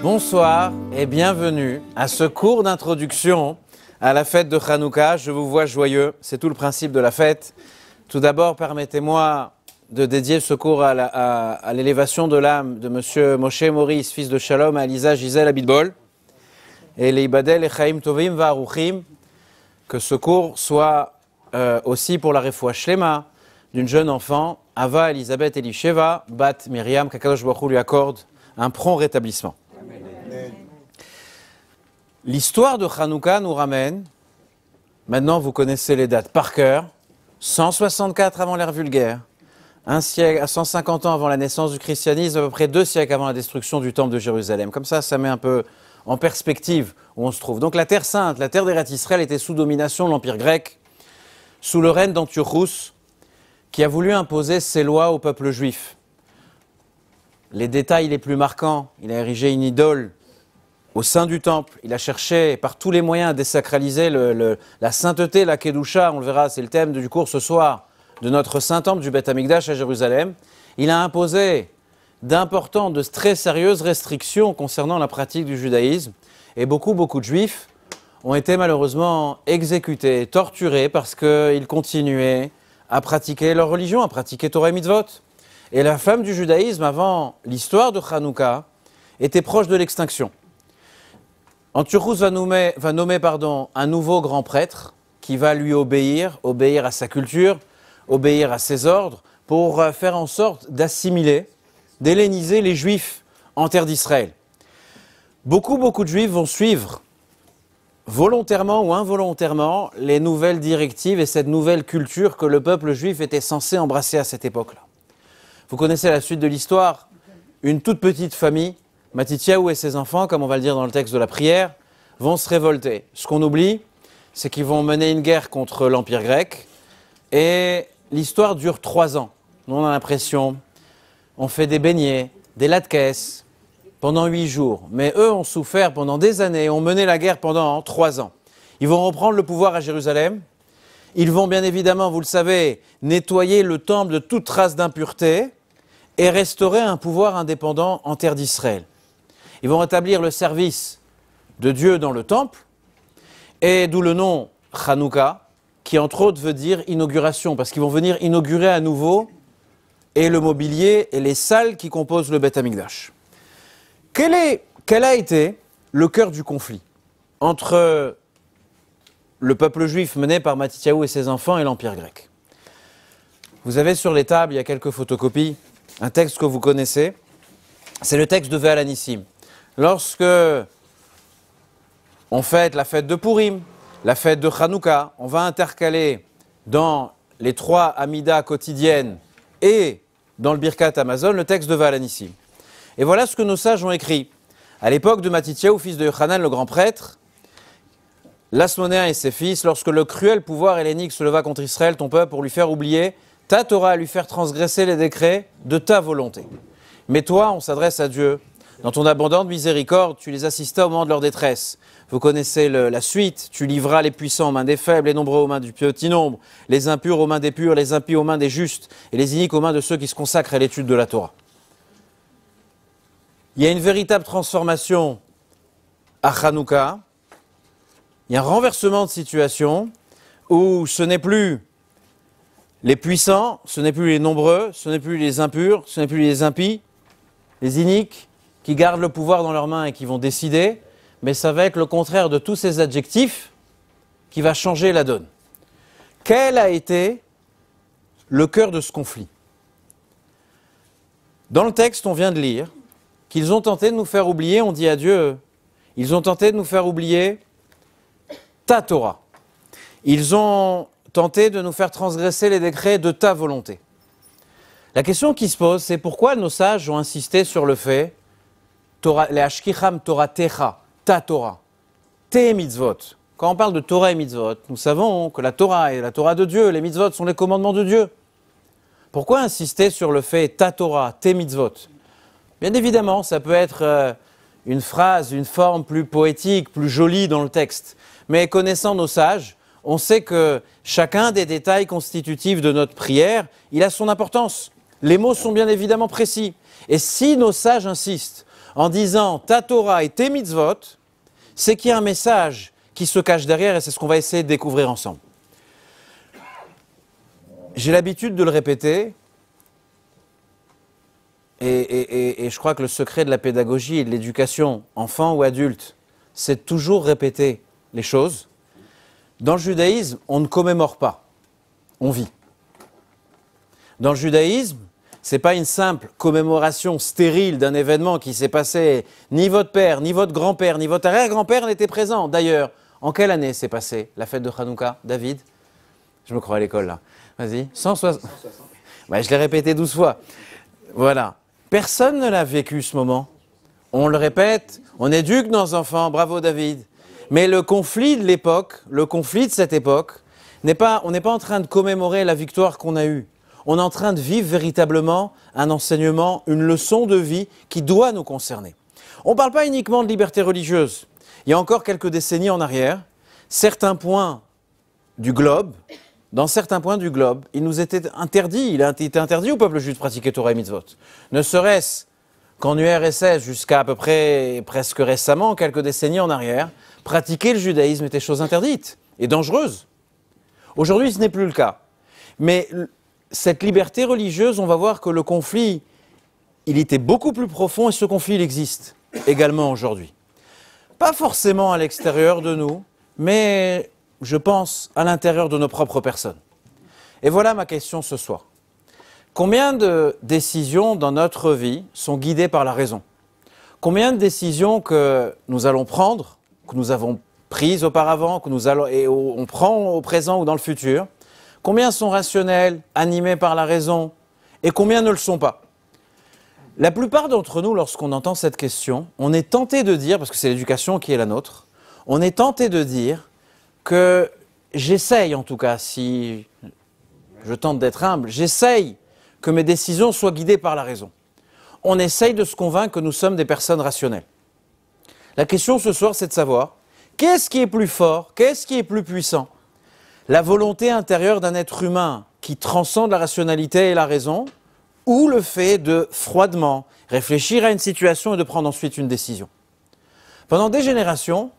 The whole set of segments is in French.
Bonsoir et bienvenue à ce cours d'introduction à la fête de Hanouka. Je vous vois joyeux, c'est tout le principe de la fête. Tout d'abord, permettez-moi de dédier ce cours à l'élévation de l'âme de Monsieur Moshe Maurice, fils de Shalom, à Elisa Gisèle Abitbol, et Leibadel et Chaim Tovim Varuchim, que ce cours soit aussi pour la refoua shlema d'une jeune enfant, Ava Elisabeth Elisheva, Bat Myriam, qu'Akadosh Baruch Hu lui accorde un prompt rétablissement. L'histoire de Hanouka nous ramène, maintenant vous connaissez les dates par cœur, 164 avant l'ère vulgaire, un siècle à 150 ans avant la naissance du christianisme, à peu près 2 siècles avant la destruction du temple de Jérusalem. Comme ça met un peu en perspective où on se trouve. Donc la terre sainte, la terre d'Eretz Israël était sous domination de l'Empire grec, sous le règne d'Antiochus, qui a voulu imposer ses lois au peuple juif. Les détails les plus marquants, il a érigé une idole au sein du temple, il a cherché par tous les moyens à désacraliser la sainteté, la Kedusha, on le verra, c'est le thème du cours ce soir, de notre saint temple du Beth Amikdash à Jérusalem. Il a imposé d'importantes, de très sérieuses restrictions concernant la pratique du judaïsme, et beaucoup de juifs ont été malheureusement exécutés, torturés, parce qu'ils continuaient à pratiquer leur religion, à pratiquer Torah et Mitzvot. Et la flamme du judaïsme, avant l'histoire de Hanouka, était proche de l'extinction. Antiochus va nommer un nouveau grand prêtre qui va lui obéir à sa culture, obéir à ses ordres, pour faire en sorte d'assimiler, d'helléniser les Juifs en terre d'Israël. Beaucoup de Juifs vont suivre, volontairement ou involontairement, les nouvelles directives et cette nouvelle culture que le peuple juif était censé embrasser à cette époque-là. Vous connaissez la suite de l'histoire, une toute petite famille, Matityahu et ses enfants, comme on va le dire dans le texte de la prière, vont se révolter. Ce qu'on oublie, c'est qu'ils vont mener une guerre contre l'Empire grec, et l'histoire dure 3 ans. Nous, on a l'impression, on fait des beignets, des latkes, pendant 8 jours. Mais eux ont souffert pendant des années, ont mené la guerre pendant 3 ans. Ils vont reprendre le pouvoir à Jérusalem. Ils vont bien évidemment, vous le savez, nettoyer le temple de toute trace d'impureté et restaurer un pouvoir indépendant en terre d'Israël. Ils vont rétablir le service de Dieu dans le temple, et d'où le nom Hanouka, qui entre autres veut dire inauguration, parce qu'ils vont venir inaugurer à nouveau et le mobilier et les salles qui composent le Beth Amikdash. Quel a été le cœur du conflit entre le peuple juif mené par Matityahu et ses enfants et l'Empire grec? Vous avez sur les tables, il y a quelques photocopies, un texte que vous connaissez, c'est le texte de Ve'al Anissim. Lorsque on fête la fête de Purim, la fête de Hanouka, on va intercaler dans les 3 Amidah quotidiennes et dans le Birkat Amazon le texte de Ve'al Anissim. Et voilà ce que nos sages ont écrit. À l'époque de Matityahu, fils de Yochanan, le grand prêtre, l'Asmonéen et ses fils, lorsque le cruel pouvoir hellénique se leva contre Israël, ton peuple, pour lui faire oublier ta Torah, à lui faire transgresser les décrets de ta volonté. Mais toi, on s'adresse à Dieu. Dans ton abondante miséricorde, tu les assistas au moment de leur détresse. Vous connaissez la suite. Tu livras les puissants aux mains des faibles, les nombreux aux mains du petit nombre, les impurs aux mains des purs, les impies aux mains des justes, et les iniques aux mains de ceux qui se consacrent à l'étude de la Torah. Il y a une véritable transformation à Hanouka. Il y a un renversement de situation où ce n'est plus les puissants, ce n'est plus les nombreux, ce n'est plus les impurs, ce n'est plus les impies, les iniques qui gardent le pouvoir dans leurs mains et qui vont décider, mais ça va être le contraire de tous ces adjectifs qui va changer la donne. Quel a été le cœur de ce conflit? Dans le texte, on vient de lire qu'ils ont tenté de nous faire oublier, on dit à Dieu, ils ont tenté de nous faire oublier ta Torah. Ils ont tenté de nous faire transgresser les décrets de ta volonté. La question qui se pose, c'est pourquoi nos sages ont insisté sur le fait les Ashkicham Torah Techa, ta Torah, tes mitzvot. Quand on parle de Torah et mitzvot, nous savons que la Torah est la Torah de Dieu, les mitzvot sont les commandements de Dieu. Pourquoi insister sur le fait ta Torah, tes mitzvot? Bien évidemment, ça peut être une phrase, une forme plus poétique, plus jolie dans le texte. Mais connaissant nos sages, on sait que chacun des détails constitutifs de notre prière, il a son importance. Les mots sont bien évidemment précis. Et si nos sages insistent en disant ta Torah et tes mitzvot, c'est qu'il y a un message qui se cache derrière et c'est ce qu'on va essayer de découvrir ensemble. J'ai l'habitude de le répéter et je crois que le secret de la pédagogie et de l'éducation, enfant ou adulte, c'est de toujours répéter les choses. Dans le judaïsme, on ne commémore pas, on vit. Dans le judaïsme, ce n'est pas une simple commémoration stérile d'un événement qui s'est passé. Ni votre père, ni votre grand-père, ni votre arrière-grand-père n'étaient présents. D'ailleurs, en quelle année s'est passée la fête de Hanouka, David? Je me crois à l'école là. Vas-y. 160. Ouais, je l'ai répété 12 fois. Voilà. Personne ne l'a vécu ce moment. On le répète, on éduque nos enfants, bravo David. Mais le conflit de l'époque, le conflit de cette époque, on n'est pas en train de commémorer la victoire qu'on a eue. On est en train de vivre véritablement un enseignement, une leçon de vie qui doit nous concerner. On ne parle pas uniquement de liberté religieuse. Il y a encore quelques décennies en arrière, certains points du globe, dans certains points du globe, il nous était interdit, il a été interdit au peuple juif de pratiquer Torah et Mitzvot. Ne serait-ce qu'en URSS, jusqu'à peu près presque récemment, quelques décennies en arrière, pratiquer le judaïsme était chose interdite et dangereuse. Aujourd'hui, ce n'est plus le cas. Mais cette liberté religieuse, on va voir que le conflit, il était beaucoup plus profond et ce conflit, il existe également aujourd'hui. Pas forcément à l'extérieur de nous, mais je pense à l'intérieur de nos propres personnes. Et voilà ma question ce soir. Combien de décisions dans notre vie sont guidées par la raison? Combien de décisions que nous allons prendre, que nous avons prises auparavant, on prend au présent ou dans le futur, combien sont rationnelles, animées par la raison, et combien ne le sont pas? La plupart d'entre nous, lorsqu'on entend cette question, on est tenté de dire, parce que c'est l'éducation qui est la nôtre, on est tenté de dire que j'essaye, en tout cas, si je tente d'être humble, j'essaye que mes décisions soient guidées par la raison. On essaye de se convaincre que nous sommes des personnes rationnelles. La question ce soir, c'est de savoir, qu'est-ce qui est plus fort, qu'est-ce qui est plus puissant? La volonté intérieure d'un être humain qui transcende la rationalité et la raison, ou le fait de froidement réfléchir à une situation et de prendre ensuite une décision. Pendant des générations,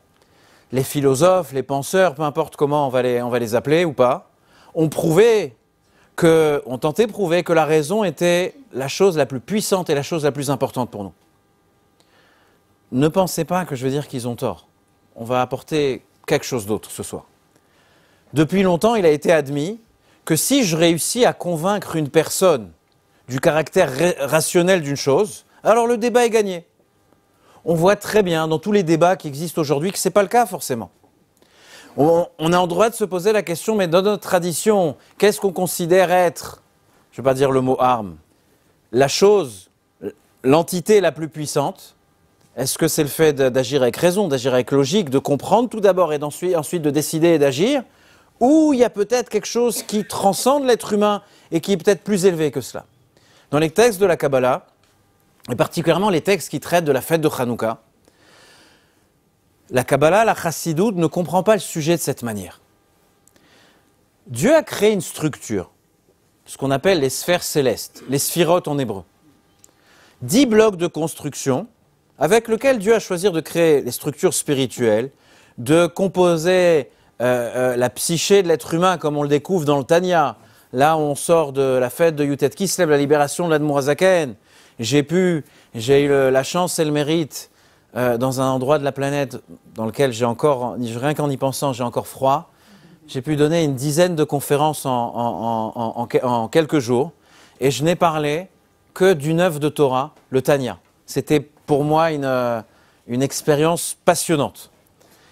les philosophes, les penseurs, peu importe comment on va les appeler ou pas, ont tenté de prouver que la raison était la chose la plus puissante et la chose la plus importante pour nous. Ne pensez pas que je veux dire qu'ils ont tort. On va apporter quelque chose d'autre ce soir. Depuis longtemps, il a été admis que si je réussis à convaincre une personne du caractère rationnel d'une chose, alors le débat est gagné. On voit très bien dans tous les débats qui existent aujourd'hui que ce n'est pas le cas forcément. On a en droit de se poser la question, mais dans notre tradition, qu'est-ce qu'on considère être, je ne vais pas dire le mot arme, la chose, l'entité la plus puissante? Est-ce que c'est le fait d'agir avec raison, d'agir avec logique, de comprendre tout d'abord et ensuite de décider et d'agir? Ou il y a peut-être quelque chose qui transcende l'être humain et qui est peut-être plus élevé que cela? Dans les textes de la Kabbalah, et particulièrement les textes qui traitent de la fête de Hanouka, la Kabbalah, la Chassidoute ne comprend pas le sujet de cette manière. Dieu a créé une structure, ce qu'on appelle les sphères célestes, les sphirotes en hébreu. 10 blocs de construction avec lesquels Dieu a choisi de créer les structures spirituelles, de composer la psyché de l'être humain comme on le découvre dans le Tanya. Là, on sort de la fête de Yutet Kislev, la libération de l'Admour HaZaken. J'ai eu la chance et le mérite, dans un endroit de la planète dans lequel rien qu'en y pensant, j'ai encore froid. J'ai pu donner une dizaine de conférences en quelques jours. Et je n'ai parlé que d'une œuvre de Torah, le Tanya. C'était pour moi une expérience passionnante.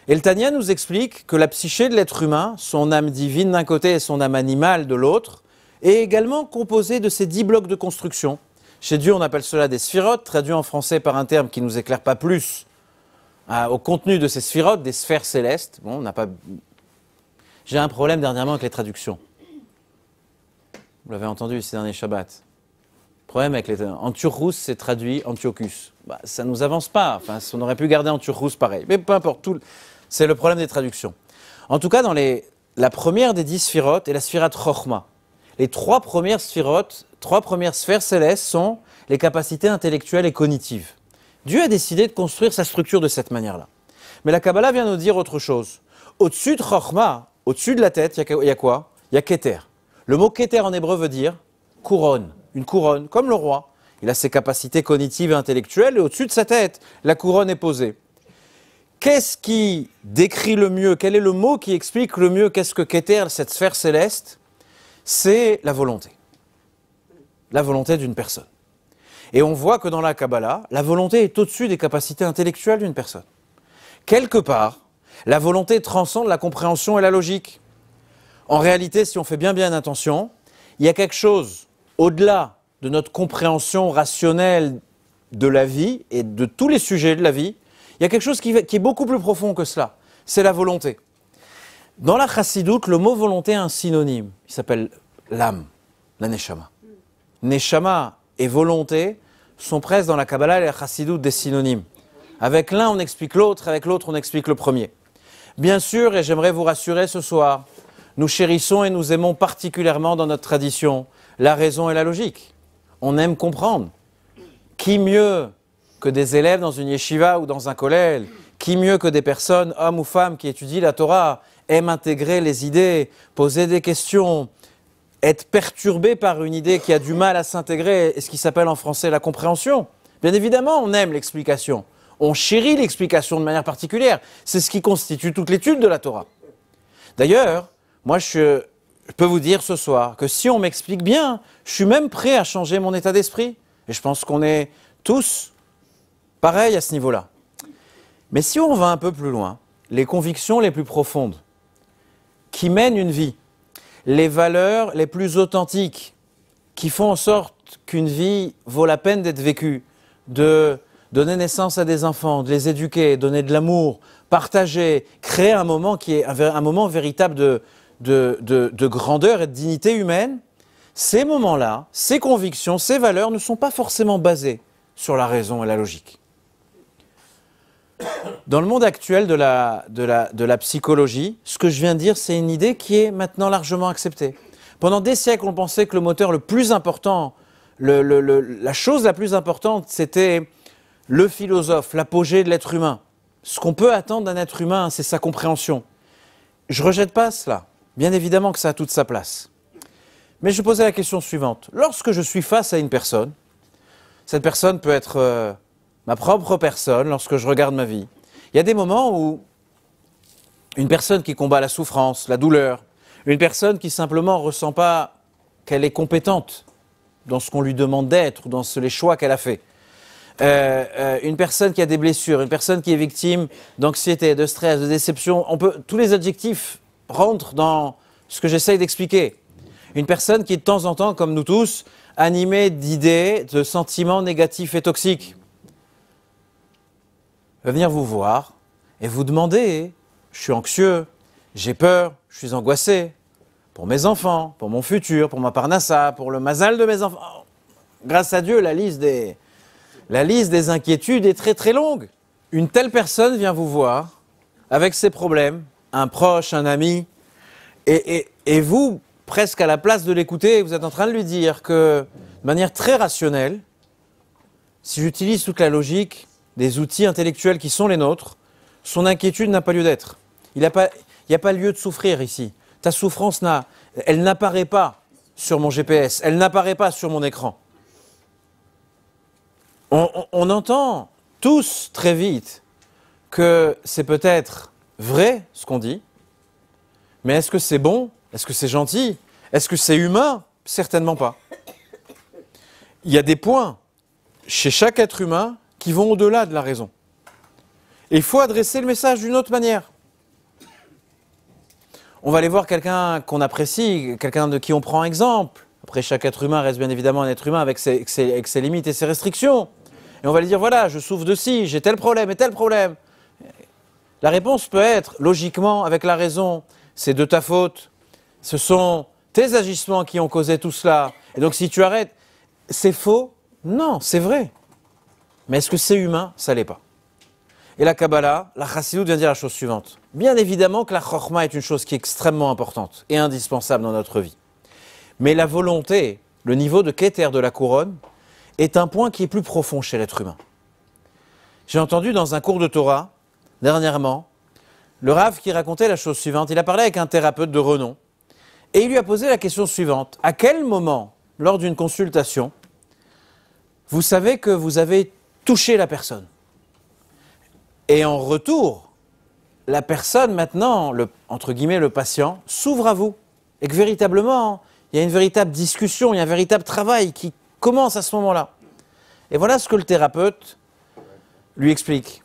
Et le Tanya nous explique que la psyché de l'être humain, son âme divine d'un côté et son âme animale de l'autre, est également composée de ces 10 blocs de construction. Chez Dieu, on appelle cela des sphirotes, traduit en français par un terme qui ne nous éclaire pas plus au contenu de ces sphirotes, des sphères célestes. Bon, J'ai un problème dernièrement avec les traductions. Vous l'avez entendu ces derniers Shabbats. Problème avec Antiochus, c'est traduit Antiochus. Ça ne nous avance pas. Enfin, on aurait pu garder Antiochus pareil. Mais peu importe, c'est le problème des traductions. En tout cas, la première des 10 sphirotes est la sphirat Chochma. Les 3 premières sphères célestes sont les capacités intellectuelles et cognitives. Dieu a décidé de construire sa structure de cette manière-là. Mais la Kabbalah vient nous dire autre chose. Au-dessus de Chochma, au-dessus de la tête, il y a quoi? Il y a Keter. Le mot Keter en hébreu veut dire couronne, une couronne, comme le roi. Il a ses capacités cognitives et intellectuelles, et au-dessus de sa tête, la couronne est posée. Qu'est-ce qui décrit le mieux? Quel est le mot qui explique le mieux qu'est-ce que Keter, cette sphère céleste? C'est la volonté. La volonté d'une personne. Et on voit que dans la Kabbalah, la volonté est au-dessus des capacités intellectuelles d'une personne. Quelque part, la volonté transcende la compréhension et la logique. En réalité, si on fait bien attention, il y a quelque chose au-delà de notre compréhension rationnelle de la vie et de tous les sujets de la vie. Il y a quelque chose qui est beaucoup plus profond que cela. C'est la volonté. Dans la chassidoute, le mot volonté a un synonyme. Il s'appelle l'âme, la neshama. Neshama et volonté sont presque dans la Kabbalah et la chassidoute des synonymes. Avec l'un, on explique l'autre, avec l'autre, on explique le premier. Bien sûr, et j'aimerais vous rassurer ce soir, nous chérissons et nous aimons particulièrement dans notre tradition la raison et la logique. On aime comprendre. Qui mieux que des élèves dans une yeshiva ou dans un kollel, qui mieux que des personnes, hommes ou femmes, qui étudient la Torah, aiment intégrer les idées, poser des questions, être perturbés par une idée qui a du mal à s'intégrer, et ce qui s'appelle en français la compréhension. Bien évidemment, on aime l'explication. On chérit l'explication de manière particulière. C'est ce qui constitue toute l'étude de la Torah. D'ailleurs, moi je peux vous dire ce soir que si on m'explique bien, je suis même prêt à changer mon état d'esprit. Et je pense qu'on est tous pareils à ce niveau-là. Mais si on va un peu plus loin, les convictions les plus profondes qui mènent une vie, les valeurs les plus authentiques qui font en sorte qu'une vie vaut la peine d'être vécue, de donner naissance à des enfants, de les éduquer, donner de l'amour, partager, créer un moment qui est un moment véritable de grandeur et de dignité humaine, ces moments-là, ces convictions, ces valeurs ne sont pas forcément basées sur la raison et la logique. Dans le monde actuel de la psychologie, ce que je viens de dire, c'est une idée qui est maintenant largement acceptée. Pendant des siècles, on pensait que le moteur le plus important, la chose la plus importante, c'était le philosophe, l'apogée de l'être humain. Ce qu'on peut attendre d'un être humain, c'est sa compréhension. Je ne rejette pas cela. Bien évidemment que ça a toute sa place. Mais je posais la question suivante. Lorsque je suis face à une personne, cette personne peut être ma propre personne, lorsque je regarde ma vie. Il y a des moments où une personne qui combat la souffrance, la douleur, une personne qui simplement ne ressent pas qu'elle est compétente dans ce qu'on lui demande d'être ou dans les choix qu'elle a faits. Une personne qui a des blessures, une personne qui est victime d'anxiété, de stress, de déception, tous les adjectifs rentrent dans ce que j'essaye d'expliquer. Une personne qui est de temps en temps, comme nous tous, animée d'idées, de sentiments négatifs et toxiques, va venir vous voir et vous demander, je suis anxieux, j'ai peur, je suis angoissé, pour mes enfants, pour mon futur, pour ma parnassa, pour le mazal de mes enfants. Grâce à Dieu, la liste des inquiétudes est très très longue. Une telle personne vient vous voir avec ses problèmes, un proche, un ami, et vous, presque à la place de l'écouter, vous êtes en train de lui dire que, de manière très rationnelle, si j'utilise toute la logique des outils intellectuels qui sont les nôtres, son inquiétude n'a pas lieu d'être. Il n'y a pas lieu de souffrir ici. Ta souffrance, elle n'apparaît pas sur mon GPS, elle n'apparaît pas sur mon écran. On entend tous très vite que c'est peut-être vrai ce qu'on dit, mais est-ce que c'est bon? Est-ce que c'est gentil? Est-ce que c'est humain? Certainement pas. Il y a des points chez chaque être humain qui vont au-delà de la raison. Et il faut adresser le message d'une autre manière. On va aller voir quelqu'un qu'on apprécie, quelqu'un de qui on prend exemple. Après, chaque être humain reste bien évidemment un être humain avec ses limites et ses restrictions. Et on va lui dire, voilà, je souffre de ci, j'ai tel problème et tel problème. La réponse peut être, logiquement, avec la raison, c'est de ta faute. Ce sont tes agissements qui ont causé tout cela. Et donc si tu arrêtes, c'est faux? Non, c'est vrai. Mais est-ce que c'est humain? Ça l'est pas. Et la Kabbalah, la Chassidut vient dire la chose suivante. Bien évidemment que la Chokhma est une chose qui est extrêmement importante et indispensable dans notre vie. Mais la volonté, le niveau de Keter de la couronne, est un point qui est plus profond chez l'être humain. J'ai entendu dans un cours de Torah, dernièrement, le Rav qui racontait la chose suivante. Il a parlé avec un thérapeute de renom et il lui a posé la question suivante. À quel moment, lors d'une consultation, vous savez que vous avez touché la personne? Et en retour, la personne maintenant, entre guillemets le patient, s'ouvre à vous. Et que véritablement, il y a une véritable discussion, il y a un véritable travail qui commence à ce moment-là. Et voilà ce que le thérapeute lui explique.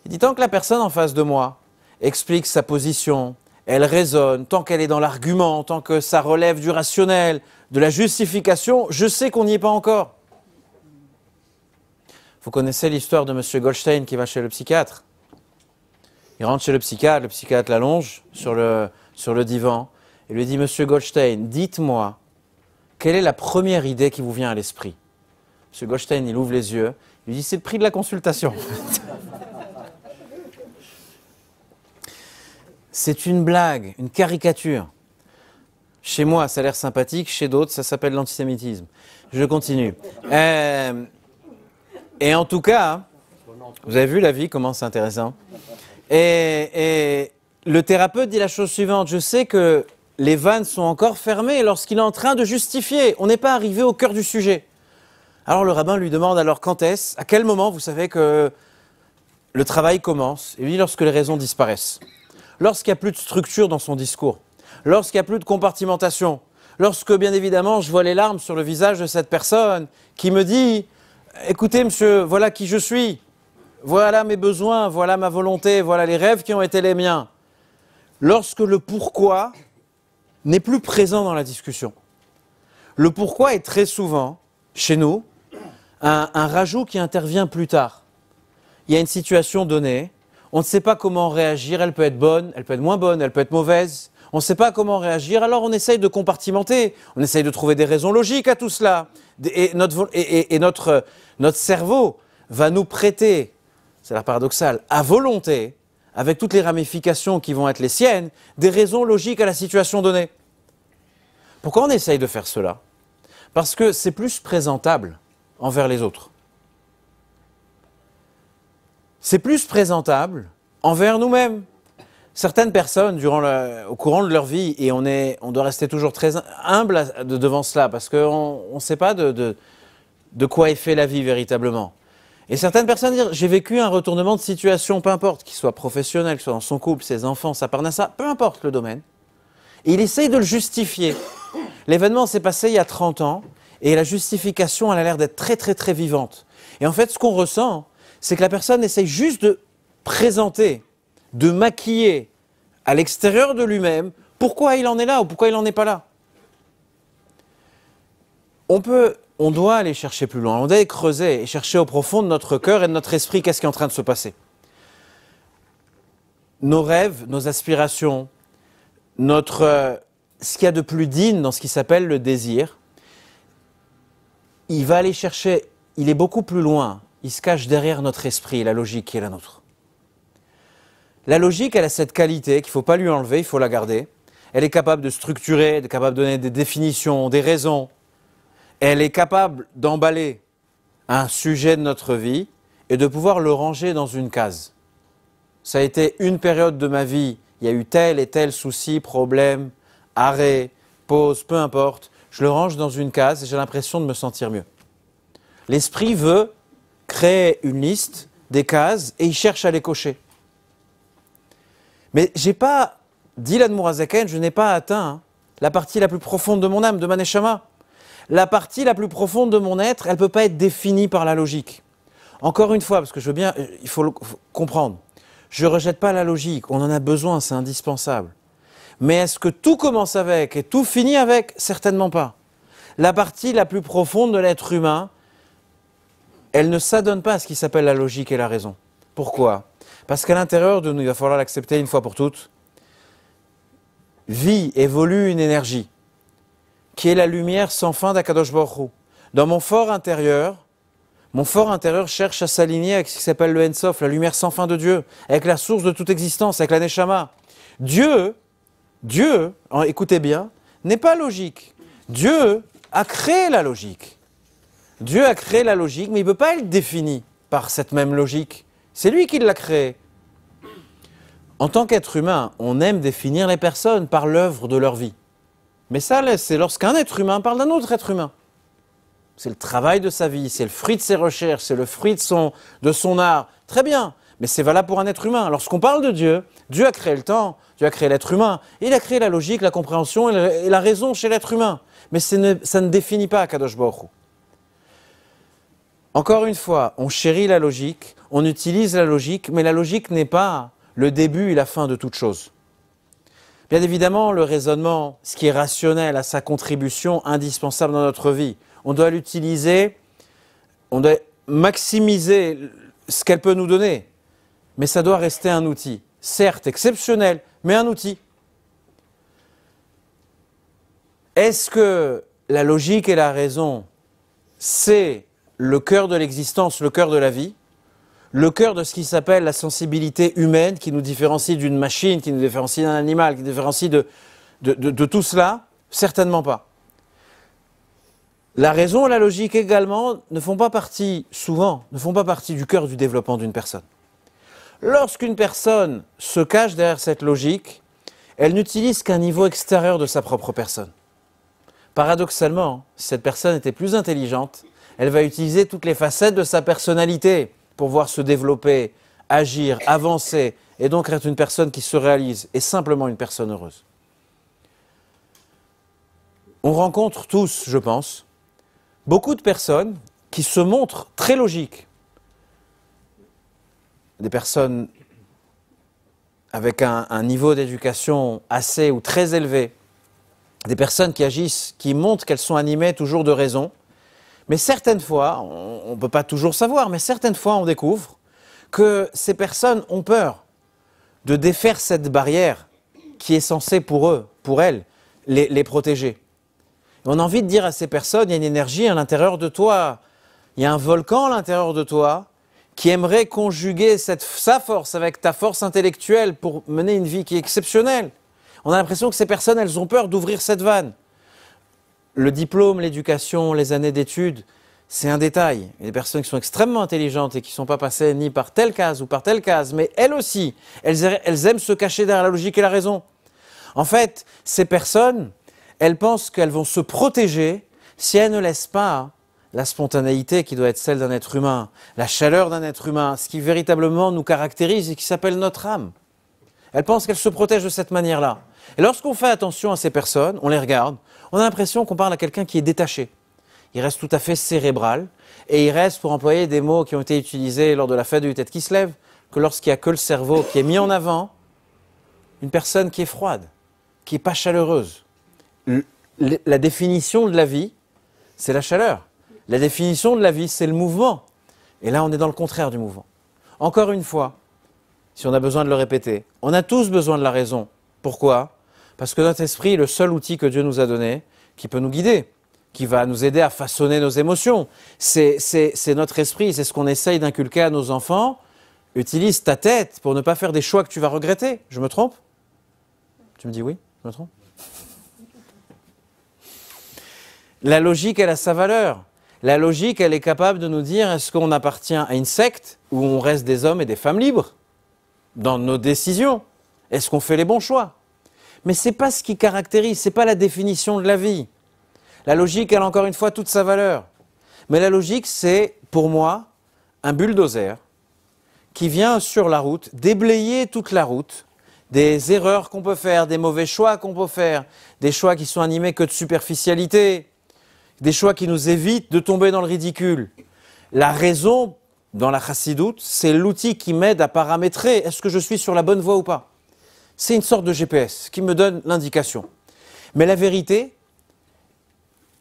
Il dit, tant que la personne en face de moi explique sa position, elle raisonne, tant qu'elle est dans l'argument, tant que ça relève du rationnel, de la justification, je sais qu'on n'y est pas encore. Vous connaissez l'histoire de M. Goldstein qui va chez le psychiatre. Il rentre chez le psychiatre l'allonge sur le divan et lui dit, Monsieur Goldstein, dites-moi, quelle est la première idée qui vous vient à l'esprit? M. Goldstein, il ouvre les yeux, il lui dit, c'est le prix de la consultation. C'est une blague, une caricature. Chez moi, ça a l'air sympathique, chez d'autres, ça s'appelle l'antisémitisme. Je continue. Et en tout cas, vous avez vu la vie, comment c'est intéressant. Et le thérapeute dit la chose suivante, je sais que les vannes sont encore fermées lorsqu'il est en train de justifier. On n'est pas arrivé au cœur du sujet. Alors le rabbin lui demande alors quand est-ce, à quel moment vous savez que le travail commence? Et lui dit lorsque les raisons disparaissent. Lorsqu'il n'y a plus de structure dans son discours. Lorsqu'il n'y a plus de compartimentation. Lorsque bien évidemment je vois les larmes sur le visage de cette personne qui me dit « Écoutez monsieur, voilà qui je suis. Voilà mes besoins, voilà ma volonté, voilà les rêves qui ont été les miens. » Lorsque le pourquoi n'est plus présent dans la discussion. Le pourquoi est très souvent, chez nous, un rajout qui intervient plus tard. Il y a une situation donnée, on ne sait pas comment réagir, elle peut être bonne, elle peut être moins bonne, elle peut être mauvaise. On ne sait pas comment réagir, alors on essaye de compartimenter, on essaye de trouver des raisons logiques à tout cela. Et notre cerveau va nous prêter, c'est l'air paradoxal, à volonté, avec toutes les ramifications qui vont être les siennes, des raisons logiques à la situation donnée. Pourquoi on essaye de faire cela? Parce que c'est plus présentable envers les autres. C'est plus présentable envers nous-mêmes. Certaines personnes, au courant de leur vie, et on doit rester toujours très humble devant cela, parce qu'on ne sait pas de quoi est fait la vie véritablement. Et certaines personnes disent, j'ai vécu un retournement de situation, peu importe, qu'il soit professionnel, qu'il soit dans son couple, ses enfants, sa parnassa, peu importe le domaine. Et il essaye de le justifier. L'événement s'est passé il y a 30 ans, et la justification, elle a l'air d'être très très très vivante. Et en fait, ce qu'on ressent, c'est que la personne essaye juste de présenter, de maquiller à l'extérieur de lui-même pourquoi il en est là ou pourquoi il n'en est pas là. On doit aller chercher plus loin, on doit aller creuser et chercher au profond de notre cœur et de notre esprit qu'est-ce qui est en train de se passer. Nos rêves, nos aspirations, ce qu'il y a de plus digne dans ce qui s'appelle le désir, il va aller chercher, il est beaucoup plus loin, il se cache derrière notre esprit et la logique qui est la nôtre. La logique, elle a cette qualité qu'il ne faut pas lui enlever, il faut la garder. Elle est capable de structurer, elle est capable de donner des définitions, des raisons. Elle est capable d'emballer un sujet de notre vie et de pouvoir le ranger dans une case. Ça a été une période de ma vie, il y a eu tel et tel souci, problème, arrêt, pause, peu importe. Je le range dans une case et j'ai l'impression de me sentir mieux. L'esprit veut créer une liste, des cases, et il cherche à les cocher. Mais j'ai pas, dit l'Admour HaZaken, je n'ai pas atteint la partie la plus profonde de mon âme, de ma neshama. La partie la plus profonde de mon être, elle ne peut pas être définie par la logique. Encore une fois, parce que il faut comprendre, je ne rejette pas la logique, on en a besoin, c'est indispensable. Mais est-ce que tout commence avec et tout finit avec? Certainement pas. La partie la plus profonde de l'être humain, elle ne s'adonne pas à ce qui s'appelle la logique et la raison. Pourquoi? Parce qu'à l'intérieur de nous, il va falloir l'accepter une fois pour toutes, vit, évolue une énergie qui est la lumière sans fin d'Akadosh Baruch Hu. Dans mon fort intérieur cherche à s'aligner avec ce qui s'appelle le Ensof, la lumière sans fin de Dieu, avec la source de toute existence, avec la Neshama. Dieu, écoutez bien, n'est pas logique. Dieu a créé la logique. Dieu a créé la logique, mais il ne peut pas être défini. par cette même logique. C'est lui qui l'a créé. En tant qu'être humain, on aime définir les personnes par l'œuvre de leur vie. Mais ça, c'est lorsqu'un être humain parle d'un autre être humain. C'est le travail de sa vie, c'est le fruit de ses recherches, c'est le fruit de son art. Très bien, mais c'est valable pour un être humain. Lorsqu'on parle de Dieu, Dieu a créé le temps, Dieu a créé l'être humain. Il a créé la logique, la compréhension et la raison chez l'être humain. Mais ça ne définit pas Kadosh Baruch Hu. Encore une fois, on chérit la logique, on utilise la logique, mais la logique n'est pas le début et la fin de toute chose. Bien évidemment, le raisonnement, ce qui est rationnel, a sa contribution indispensable dans notre vie. On doit l'utiliser, on doit maximiser ce qu'elle peut nous donner. Mais ça doit rester un outil, certes exceptionnel, mais un outil. Est-ce que la logique et la raison, c'est le cœur de l'existence, le cœur de la vie, le cœur de ce qui s'appelle la sensibilité humaine, qui nous différencie d'une machine, qui nous différencie d'un animal, qui nous différencie de tout cela? Certainement pas. La raison et la logique également ne font pas partie, souvent, ne font pas partie du cœur du développement d'une personne. Lorsqu'une personne se cache derrière cette logique, elle n'utilise qu'un niveau extérieur de sa propre personne. Paradoxalement, si cette personne était plus intelligente, elle va utiliser toutes les facettes de sa personnalité pour pouvoir se développer, agir, avancer, et donc être une personne qui se réalise, et simplement une personne heureuse. On rencontre tous, je pense, beaucoup de personnes qui se montrent très logiques. Des personnes avec un niveau d'éducation assez ou très élevé, des personnes qui agissent, qui montrent qu'elles sont animées toujours de raison. Mais certaines fois, on ne peut pas toujours savoir, mais certaines fois on découvre que ces personnes ont peur de défaire cette barrière qui est censée pour eux, pour elles, les protéger. Et on a envie de dire à ces personnes, il y a une énergie à l'intérieur de toi, il y a un volcan à l'intérieur de toi qui aimerait conjuguer sa force avec ta force intellectuelle pour mener une vie qui est exceptionnelle. On a l'impression que ces personnes, elles ont peur d'ouvrir cette vanne. Le diplôme, l'éducation, les années d'études, c'est un détail. Il y a des personnes qui sont extrêmement intelligentes et qui ne sont pas passées ni par telle case ou par telle case, mais elles aussi, elles aiment se cacher derrière la logique et la raison. En fait, ces personnes, elles pensent qu'elles vont se protéger si elles ne laissent pas la spontanéité qui doit être celle d'un être humain, la chaleur d'un être humain, ce qui véritablement nous caractérise et qui s'appelle notre âme. Elles pensent qu'elles se protègent de cette manière-là. Et lorsqu'on fait attention à ces personnes, on les regarde, on a l'impression qu'on parle à quelqu'un qui est détaché. Il reste tout à fait cérébral, et il reste, pour employer des mots qui ont été utilisés lors de la fête de tête qui se lève, que lorsqu'il n'y a que le cerveau qui est mis en avant, une personne qui est froide, qui n'est pas chaleureuse. La définition de la vie, c'est la chaleur. La définition de la vie, c'est le mouvement. Et là, on est dans le contraire du mouvement. Encore une fois, si on a besoin de le répéter, on a tous besoin de la raison. Pourquoi ? Parce que notre esprit est le seul outil que Dieu nous a donné qui peut nous guider, qui va nous aider à façonner nos émotions. C'est notre esprit, c'est ce qu'on essaye d'inculquer à nos enfants. Utilise ta tête pour ne pas faire des choix que tu vas regretter. Je me trompe ? Tu me dis oui ? Je me trompe ? La logique, elle a sa valeur. La logique, elle est capable de nous dire est-ce qu'on appartient à une secte où on reste des hommes et des femmes libres dans nos décisions? Est-ce qu'on fait les bons choix? Mais ce n'est pas ce qui caractérise, ce n'est pas la définition de la vie. La logique, elle a encore une fois toute sa valeur. Mais la logique, c'est, pour moi, un bulldozer qui vient sur la route, déblayer toute la route, des erreurs qu'on peut faire, des mauvais choix qu'on peut faire, des choix qui sont animés que de superficialité, des choix qui nous évitent de tomber dans le ridicule. La raison, dans la chassidoute, c'est l'outil qui m'aide à paramétrer est-ce que je suis sur la bonne voie ou pas. C'est une sorte de GPS qui me donne l'indication. Mais la vérité,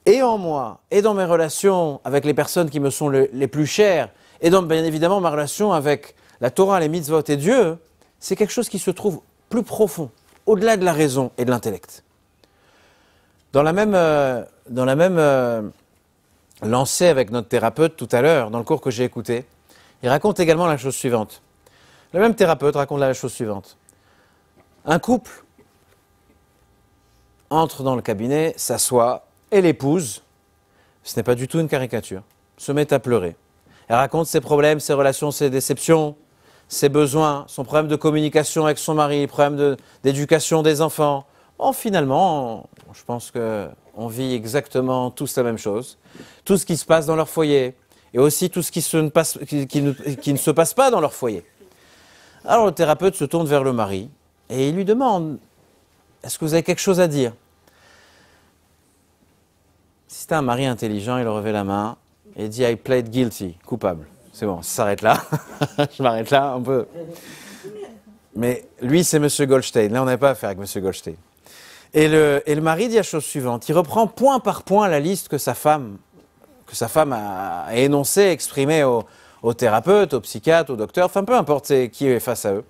et en moi, et dans mes relations avec les personnes qui me sont les plus chères, et dans bien évidemment ma relation avec la Torah, les mitzvot et Dieu, c'est quelque chose qui se trouve plus profond, au-delà de la raison et de l'intellect. Dans la même lancée avec notre thérapeute tout à l'heure, dans le cours que j'ai écouté, il raconte également la chose suivante. Le même thérapeute raconte la chose suivante. Un couple entre dans le cabinet, s'assoit, et l'épouse, ce n'est pas du tout une caricature, se met à pleurer. Elle raconte ses problèmes, ses relations, ses déceptions, ses besoins, son problème de communication avec son mari, problème d'éducation des enfants. Bon, finalement, je pense qu'on vit exactement tous la même chose. Tout ce qui se passe dans leur foyer et aussi tout ce qui ne se passe pas dans leur foyer. Alors le thérapeute se tourne vers le mari et il lui demande « Est-ce que vous avez quelque chose à dire ?» Si c'était un mari intelligent, il aurait levé la main et dit « I plead guilty », coupable. C'est bon, ça s'arrête là. Je m'arrête là, on peut. Mais lui, c'est M. Goldstein. Là, on n'avait pas affaire avec M. Goldstein. Et le mari dit la chose suivante. Il reprend point par point la liste que sa femme a énoncée, exprimée au thérapeute, au psychiatre, au docteur, enfin peu importe qui est face à eux.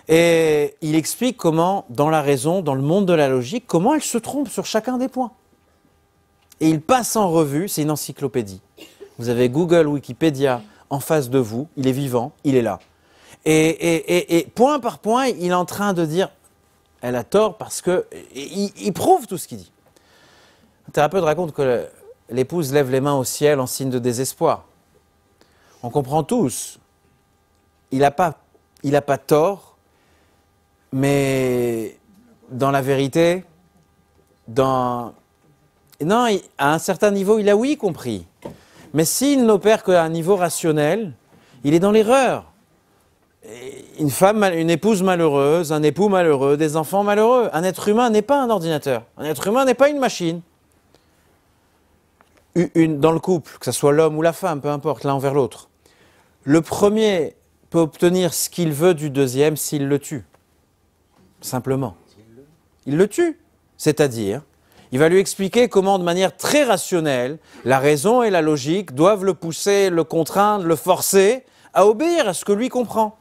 Et il explique comment, dans la raison, dans le monde de la logique, comment elle se trompe sur chacun des points. Et il passe en revue, c'est une encyclopédie. Vous avez Google, Wikipédia en face de vous, il est vivant, il est là. Et point par point, il est en train de dire, elle a tort parce que il prouve tout ce qu'il dit. Le thérapeute raconte que l'épouse lève les mains au ciel en signe de désespoir. On comprend tous, il n'a pas tort, mais dans la vérité, non, à un certain niveau, il a oui compris. Mais s'il n'opère qu'à un niveau rationnel, il est dans l'erreur. Une épouse malheureuse, un époux malheureux, des enfants malheureux. Un être humain n'est pas un ordinateur. Un être humain n'est pas une machine. Dans le couple, que ce soit l'homme ou la femme, peu importe, l'un envers l'autre. Le premier peut obtenir ce qu'il veut du deuxième s'il le tue. Simplement. Il le tue. C'est-à-dire, il va lui expliquer comment, de manière très rationnelle, la raison et la logique doivent le pousser, le contraindre, le forcer à obéir à ce que lui comprend.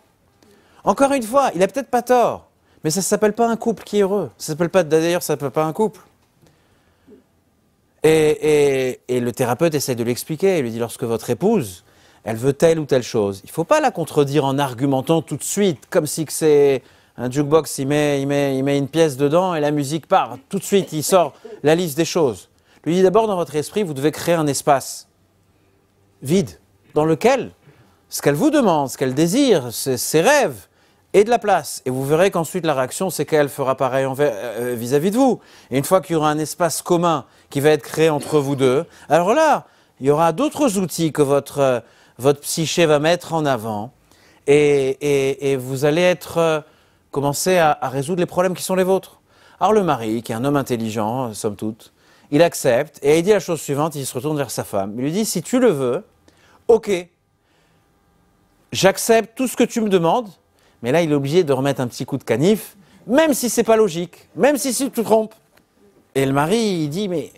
Encore une fois, il n'a peut-être pas tort, mais ça ne s'appelle pas un couple qui est heureux. D'ailleurs, ça ne s'appelle pas un couple. Et le thérapeute essaie de l'expliquer. Il lui dit, lorsque votre épouse, elle veut telle ou telle chose, il ne faut pas la contredire en argumentant tout de suite, comme si c'est un jukebox, il met une pièce dedans et la musique part. Tout de suite, il sort la liste des choses. Il lui dit d'abord, dans votre esprit, vous devez créer un espace vide, dans lequel ce qu'elle vous demande, ce qu'elle désire, ses rêves, et de la place. Et vous verrez qu'ensuite, la réaction, c'est qu'elle fera pareil vis-à-vis de vous. Et une fois qu'il y aura un espace commun qui va être créé entre vous deux, alors là, il y aura d'autres outils que votre psyché va mettre en avant. Et vous allez commencer à résoudre les problèmes qui sont les vôtres. Alors le mari, qui est un homme intelligent, somme toute, il accepte et il dit la chose suivante, il se retourne vers sa femme. Il lui dit, si tu le veux, ok, j'accepte tout ce que tu me demandes, mais là, il est obligé de remettre un petit coup de canif, même si c'est pas logique, même si tu te trompes. Et le mari, il dit, mais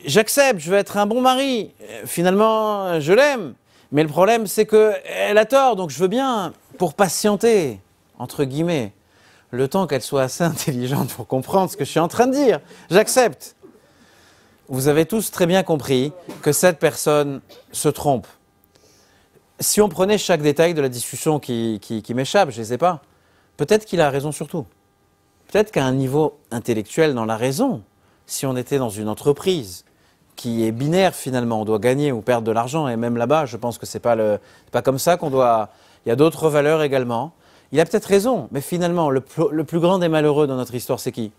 j'accepte, je veux être un bon mari. Finalement, je l'aime. Mais le problème, c'est qu'elle a tort, donc je veux bien, pour patienter, entre guillemets, le temps qu'elle soit assez intelligente pour comprendre ce que je suis en train de dire. J'accepte. Vous avez tous très bien compris que cette personne se trompe. Si on prenait chaque détail de la discussion qui m'échappe, je ne les ai pas, peut-être qu'il a raison sur tout. Peut-être qu'à un niveau intellectuel dans la raison, si on était dans une entreprise qui est binaire finalement, on doit gagner ou perdre de l'argent, et même là-bas, je pense que c'est pas comme ça qu'on doit... Il y a d'autres valeurs également. Il a peut-être raison, mais finalement, le plus grand des malheureux dans notre histoire, c'est qui?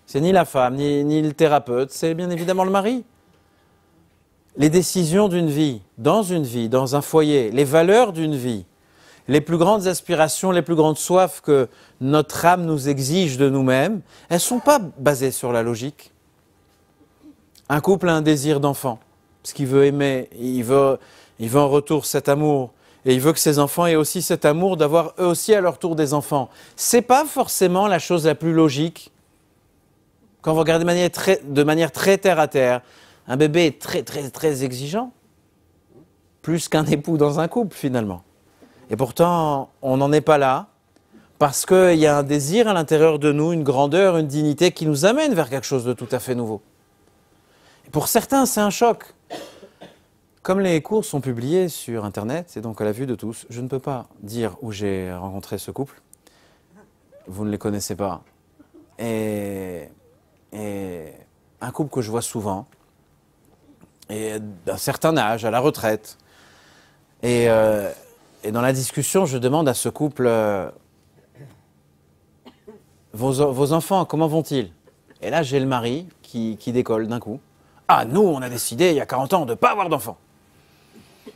C'est ni la femme, ni le thérapeute, c'est bien évidemment le mari. Les décisions d'une vie, dans un foyer, les valeurs d'une vie, les plus grandes aspirations, les plus grandes soifs que notre âme nous exige de nous-mêmes, elles ne sont pas basées sur la logique. Un couple a un désir d'enfant, parce qu'il veut aimer, il veut en retour cet amour, et il veut que ses enfants aient aussi cet amour d'avoir eux aussi à leur tour des enfants. Ce n'est pas forcément la chose la plus logique. Quand vous regardez de manière très terre à terre, un bébé est très, très, très exigeant, plus qu'un époux dans un couple, finalement. Et pourtant, on n'en est pas là, parce qu'il y a un désir à l'intérieur de nous, une grandeur, une dignité qui nous amène vers quelque chose de tout à fait nouveau. Et pour certains, c'est un choc. Comme les cours sont publiés sur Internet, et donc à la vue de tous, je ne peux pas dire où j'ai rencontré ce couple. Vous ne les connaissez pas. Et un couple que je vois souvent, et d'un certain âge, à la retraite, Et, euh, et dans la discussion, je demande à ce couple, vos enfants, comment vont-ils? Et là, j'ai le mari qui décolle d'un coup. Ah, nous, on a décidé, il y a 40 ans, de ne pas avoir d'enfants.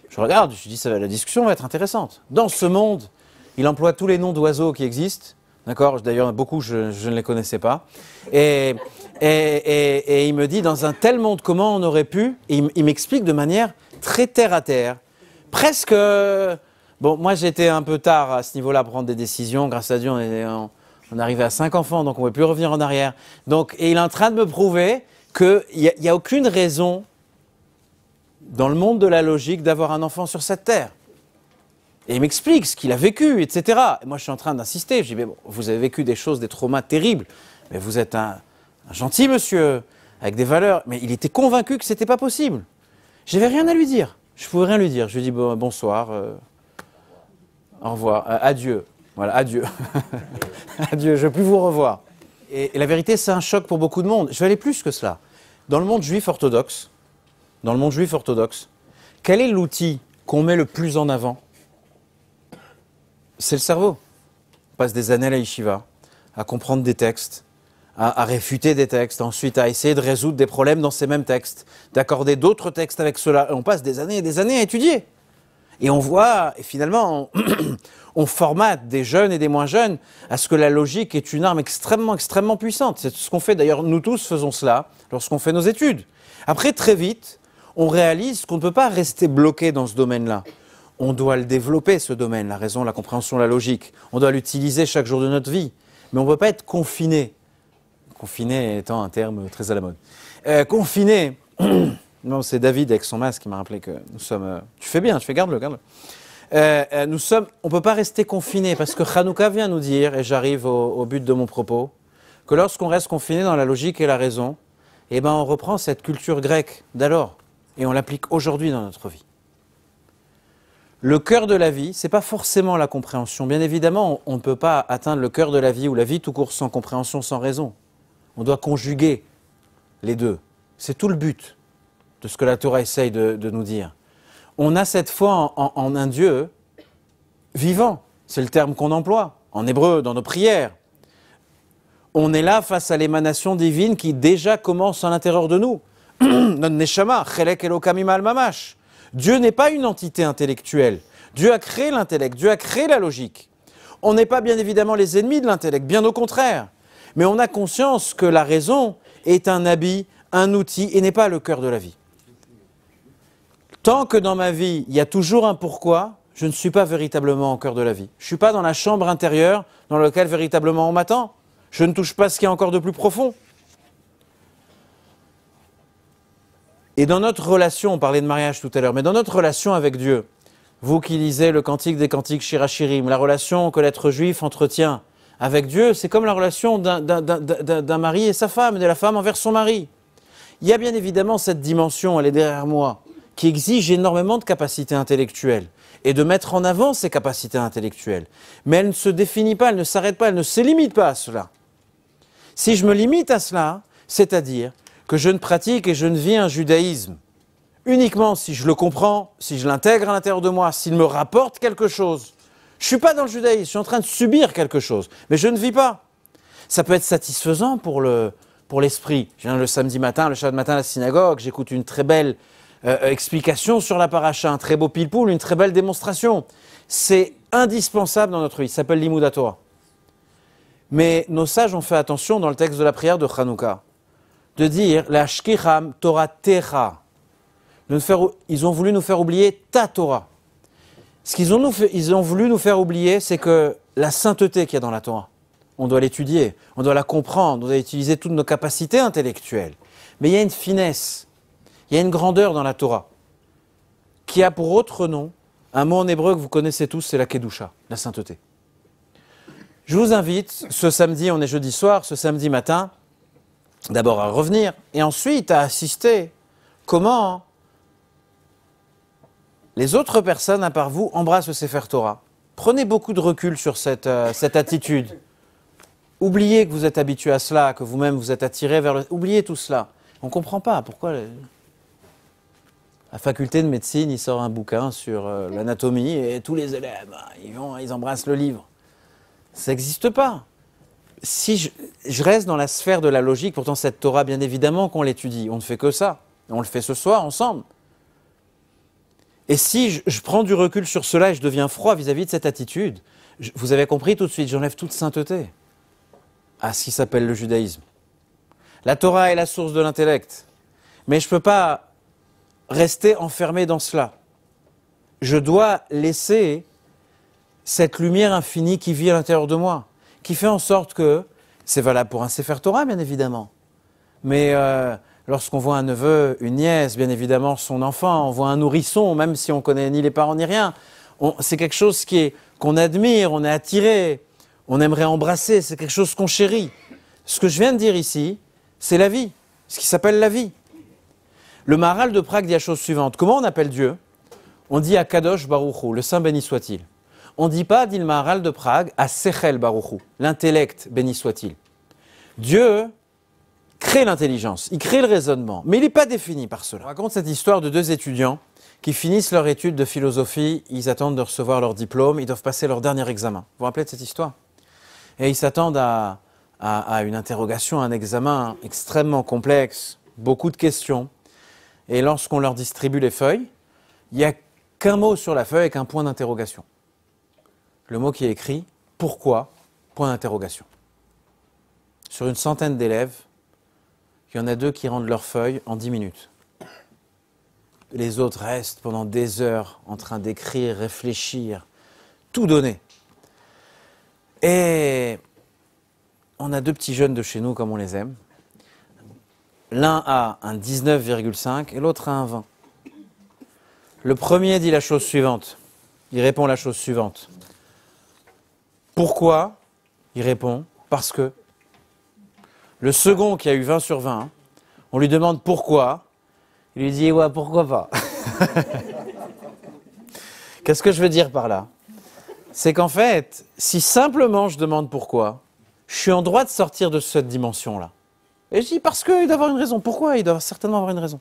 Je regarde, je dis, la discussion va être intéressante. Dans ce monde, il emploie tous les noms d'oiseaux qui existent. D'accord? D'ailleurs, beaucoup, je ne les connaissais pas. Et il me dit, dans un tel monde, comment on aurait pu... Et il m'explique de manière très terre à terre. Presque... Bon, moi, j'étais un peu tard à ce niveau-là pour prendre des décisions. Grâce à Dieu, on arrivait à 5 enfants, donc on ne pouvait plus revenir en arrière. Donc, et il est en train de me prouver qu'il n'y a aucune raison, dans le monde de la logique, d'avoir un enfant sur cette terre. Et il m'explique ce qu'il a vécu, etc. Et moi, je suis en train d'insister. Je dis, mais bon, vous avez vécu des choses, des traumas terribles, mais vous êtes un gentil monsieur, avec des valeurs. Mais il était convaincu que ce n'était pas possible. Je n'avais rien à lui dire. Je ne pouvais rien lui dire. Je lui dis, bon, bonsoir, au revoir, adieu. Voilà, adieu. Adieu, je ne veux plus vous revoir. Et la vérité, c'est un choc pour beaucoup de monde. Je vais aller plus que cela. Dans le monde juif orthodoxe, quel est l'outil qu'on met le plus en avant? C'est le cerveau. On passe des années à la yeshiva, à comprendre des textes, à réfuter des textes, ensuite à essayer de résoudre des problèmes dans ces mêmes textes, d'accorder d'autres textes avec cela. On passe des années et des années à étudier. Et on voit, et finalement, on formate des jeunes et des moins jeunes à ce que la logique est une arme extrêmement, extrêmement puissante. C'est ce qu'on fait, d'ailleurs, nous tous faisons cela lorsqu'on fait nos études. Après, très vite, on réalise qu'on ne peut pas rester bloqué dans ce domaine-là. On doit le développer, ce domaine, la raison, la compréhension, la logique. On doit l'utiliser chaque jour de notre vie. Mais on ne peut pas être confiné. Confiné étant un terme très à la mode. Confiné. Non, c'est David avec son masque qui m'a rappelé que nous sommes... Tu fais bien, garde-le. On ne peut pas rester confiné parce que Hanouka vient nous dire, et j'arrive au but de mon propos, que lorsqu'on reste confiné dans la logique et la raison, eh ben on reprend cette culture grecque d'alors et on l'applique aujourd'hui dans notre vie. Le cœur de la vie, ce n'est pas forcément la compréhension. Bien évidemment, on ne peut pas atteindre le cœur de la vie ou la vie tout court sans compréhension, sans raison. On doit conjuguer les deux. C'est tout le but de ce que la Torah essaye de nous dire. On a cette foi en un Dieu vivant. C'est le terme qu'on emploie en hébreu dans nos prières. On est là face à l'émanation divine qui déjà commence à l'intérieur de nous. Notre neshama, chelek elokam imal mamash. Dieu n'est pas une entité intellectuelle. Dieu a créé l'intellect, Dieu a créé la logique. On n'est pas bien évidemment les ennemis de l'intellect, bien au contraire. Mais on a conscience que la raison est un habit, un outil et n'est pas le cœur de la vie. Tant que dans ma vie, il y a toujours un pourquoi, je ne suis pas véritablement au cœur de la vie. Je ne suis pas dans la chambre intérieure dans laquelle véritablement on m'attend. Je ne touche pas ce qu'il y a encore de plus profond. Et dans notre relation, on parlait de mariage tout à l'heure, mais dans notre relation avec Dieu, vous qui lisez le cantique des cantiques Shirachirim, la relation que l'être juif entretient avec Dieu, c'est comme la relation d'un mari et sa femme, de la femme envers son mari. Il y a bien évidemment cette dimension, elle est derrière moi, qui exige énormément de capacités intellectuelles et de mettre en avant ces capacités intellectuelles. Mais elle ne se définit pas, elle ne s'arrête pas, elle ne se limite pas à cela. Si je me limite à cela, c'est-à-dire que je ne pratique et je ne vis un judaïsme uniquement si je le comprends, si je l'intègre à l'intérieur de moi, s'il me rapporte quelque chose. Je ne suis pas dans le judaïsme, je suis en train de subir quelque chose, mais je ne vis pas. Ça peut être satisfaisant pour l'esprit. Je viens le samedi matin, le shabbat matin à la synagogue, j'écoute une très belle explication sur la paracha, un très beau pile-poule, une très belle démonstration. C'est indispensable dans notre vie, ça s'appelle l'Imoud Torah. Mais nos sages ont fait attention dans le texte de la prière de Hanouka, de dire la shkicham Torah techa. Ils ont voulu nous faire oublier ta Torah. Ce qu'ils ont voulu nous faire oublier, c'est que la sainteté qu'il y a dans la Torah, on doit l'étudier, on doit la comprendre, on doit utiliser toutes nos capacités intellectuelles. Mais il y a une finesse, il y a une grandeur dans la Torah, qui a pour autre nom, un mot en hébreu que vous connaissez tous, c'est la kedusha, la sainteté. Je vous invite, ce samedi, on est jeudi soir, ce samedi matin, d'abord à revenir, et ensuite à assister comment les autres personnes, à part vous, embrassent le Sefer Torah. Prenez beaucoup de recul sur cette attitude. Oubliez que vous êtes habitué à cela, que vous-même vous êtes attiré vers le... Oubliez tout cela. On ne comprend pas pourquoi... À la faculté de médecine, il sort un bouquin sur l'anatomie et tous les élèves, ils embrassent le livre. Ça n'existe pas. Si je reste dans la sphère de la logique, pourtant cette Torah, bien évidemment qu'on l'étudie, on ne fait que ça. On le fait ce soir ensemble. Et si je prends du recul sur cela et je deviens froid vis-à-vis de cette attitude, vous avez compris tout de suite, j'enlève toute sainteté à ce qui s'appelle le judaïsme. La Torah est la source de l'intellect, mais je ne peux pas rester enfermé dans cela. Je dois laisser cette lumière infinie qui vit à l'intérieur de moi, qui fait en sorte que, c'est valable pour un Sefer Torah bien évidemment, mais lorsqu'on voit un neveu, une nièce, bien évidemment son enfant, on voit un nourrisson, même si on ne connaît ni les parents ni rien, c'est quelque chose qu'on admire, on est attiré, on aimerait embrasser, c'est quelque chose qu'on chérit. Ce que je viens de dire ici, c'est la vie, ce qui s'appelle la vie. Le Maharal de Prague dit la chose suivante, comment on appelle Dieu? On dit à Kadosh Baruch Hu, le Saint béni soit-il. On ne dit pas, dit le Maharal de Prague, à Sechel Baruch Hu, l'intellect béni soit-il. Dieu crée l'intelligence, il crée le raisonnement, mais il n'est pas défini par cela. On raconte cette histoire de deux étudiants qui finissent leur étude de philosophie, ils attendent de recevoir leur diplôme, ils doivent passer leur dernier examen. Vous vous rappelez de cette histoire? Et ils s'attendent à une interrogation, à un examen extrêmement complexe, beaucoup de questions. Et lorsqu'on leur distribue les feuilles, il n'y a qu'un mot sur la feuille avec un point d'interrogation. Le mot qui est écrit, pourquoi, point d'interrogation. Sur une centaine d'élèves, il y en a 2 qui rendent leurs feuilles en 10 minutes. Les autres restent pendant des heures en train d'écrire, réfléchir, tout donner. Et on a 2 petits jeunes de chez nous comme on les aime. L'un a un 19,5 et l'autre a un 20. Le premier dit la chose suivante. Il répond la chose suivante. Pourquoi? Il répond parce que. Le second qui a eu 20 sur 20, on lui demande pourquoi. Il lui dit ouais, pourquoi pas. Qu'est-ce que je veux dire par là? C'est qu'en fait, si simplement je demande pourquoi, je suis en droit de sortir de cette dimension-là. Et je dis parce qu'il doit avoir une raison. Pourquoi? Il doit certainement avoir une raison.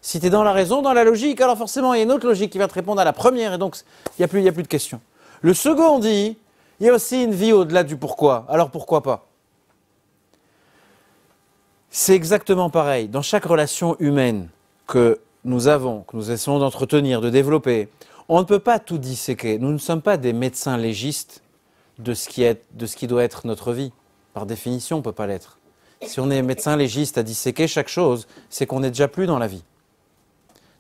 Si tu es dans la raison, dans la logique, alors forcément il y a une autre logique qui va te répondre à la première et donc il n'y a plus de questions. Le second dit, il y a aussi une vie au-delà du pourquoi. Alors pourquoi pas? C'est exactement pareil. Dans chaque relation humaine que nous avons, que nous essayons d'entretenir, de développer, on ne peut pas tout disséquer. Nous ne sommes pas des médecins légistes de ce qui doit être notre vie. Par définition, on ne peut pas l'être. Si on est médecin légiste à disséquer chaque chose, c'est qu'on n'est déjà plus dans la vie.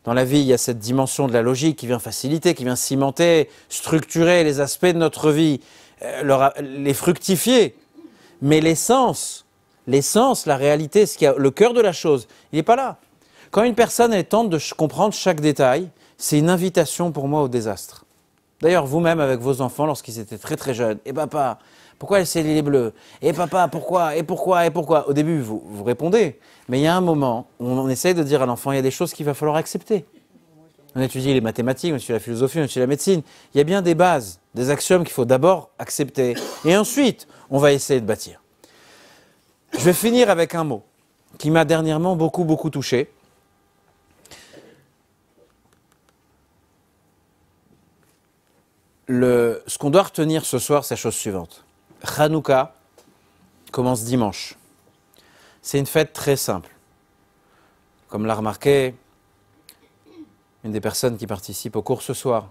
Dans la vie, il y a cette dimension de la logique qui vient faciliter, qui vient cimenter, structurer les aspects de notre vie, les fructifier. Mais l'essence, la réalité, le cœur de la chose, il n'est pas là. Quand une personne elle tente de comprendre chaque détail, c'est une invitation pour moi au désastre. D'ailleurs, vous-même avec vos enfants, lorsqu'ils étaient très très jeunes, et papa, pourquoi le ciel est bleu? Et papa, pourquoi? Et pourquoi? Et pourquoi? Au début, vous répondez, mais il y a un moment où on essaye de dire à l'enfant, il y a des choses qu'il va falloir accepter. On étudie les mathématiques, on étudie la philosophie, on étudie la médecine. Il y a bien des bases, des axiomes qu'il faut d'abord accepter. Et ensuite, on va essayer de bâtir. Je vais finir avec un mot qui m'a dernièrement beaucoup touché. Ce qu'on doit retenir ce soir, c'est la chose suivante. Hanouka commence dimanche. C'est une fête très simple. Comme l'a remarqué une des personnes qui participent au cours ce soir,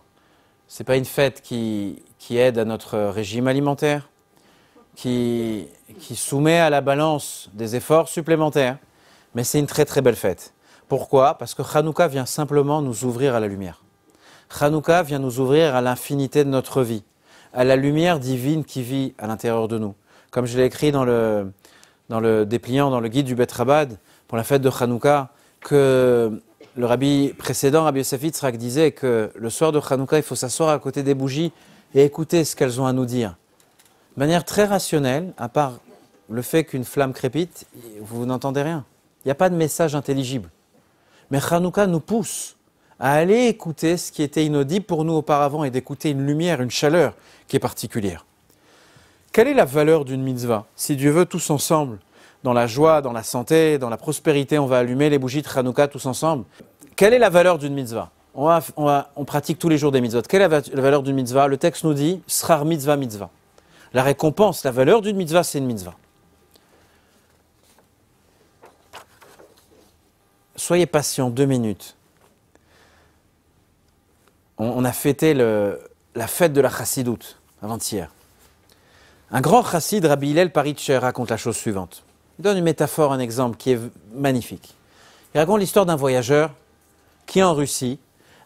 ce n'est pas une fête qui aide à notre régime alimentaire, qui soumet à la balance des efforts supplémentaires, mais c'est une très très belle fête. Pourquoi? Parce que Hanouka vient simplement nous ouvrir à la lumière. Hanouka vient nous ouvrir à l'infinité de notre vie, à la lumière divine qui vit à l'intérieur de nous. Comme je l'ai écrit dans le dépliant, dans le guide du Bet Rabad, pour la fête de Hanouka, que le rabbi précédent, Rabbi Yosef Yitzhak, disait que le soir de Hanouka, il faut s'asseoir à côté des bougies et écouter ce qu'elles ont à nous dire. De manière très rationnelle, à part le fait qu'une flamme crépite, vous n'entendez rien. Il n'y a pas de message intelligible. Mais Hanouka nous pousse à aller écouter ce qui était inaudible pour nous auparavant et d'écouter une lumière, une chaleur qui est particulière. Quelle est la valeur d'une mitzvah? Si Dieu veut, tous ensemble, dans la joie, dans la santé, dans la prospérité, on va allumer les bougies de Hanouka tous ensemble. Quelle est la valeur d'une mitzvah? On pratique tous les jours des mitzvot. Quelle est la valeur d'une mitzvah? Le texte nous dit « Srar mitzvah mitzvah ». La récompense, la valeur d'une mitzvah, c'est une mitzvah. Soyez patient 2 minutes. On a fêté la fête de la chassidoute avant-hier. Un grand chassid, Rabbi Hillel Paritcher, raconte la chose suivante. Il donne une métaphore, un exemple qui est magnifique. Il raconte l'histoire d'un voyageur qui, en Russie,